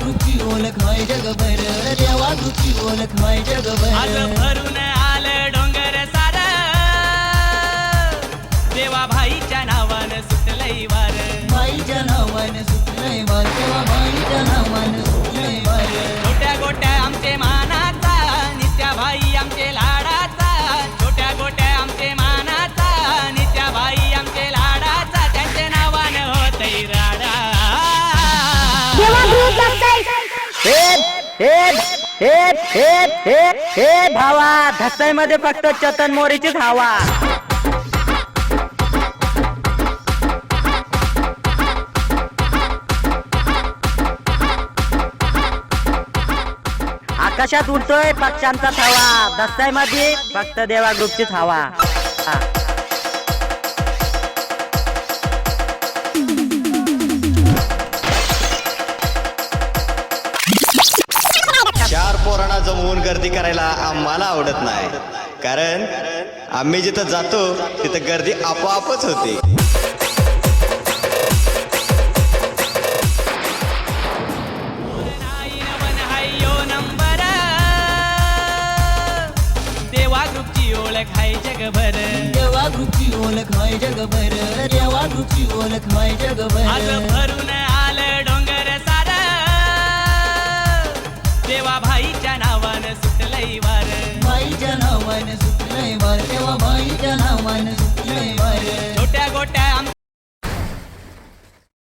ग्रुपची ओळख हाय जगभर, देवा ग्रुपची ओळख हाय जगभर. आज भरून आलं डोंगर सार, देवा भाईच्या नावानं सुटलंय वार. बाईच्या नावानं सुटलंय वार, देवा बाईच्या नावानं सुटलंय वार. छोट्या गोट्या आमचे मानाचा, नित्या भाई आमचे लाडाचा. छोट्या गोट्या आमचे मानाचा, नित्या भाई आमचे लाडाचा. त्यांच्या नावानं होतंय राडा. हे भावा, धसाई मध्ये फक्त चतन मोरीचीच हवा. आकाशात उडतोय पक्ष्यांचा थवा, धसाई मध्ये फक्त देवा ग्रुपचीच हवा. चार पोरांना जमवून गर्दी करायला आम्हाला आवडत नाही, कारण आम्ही जिथं जातो तिथं गर्दी आपोआपच होते. देवा ग्रुपची ओळख हाय जगभर, देवा ग्रुपची ओळख हाय जगभर, देवा ग्रुपची ओळख हाय जगभर. आज भरून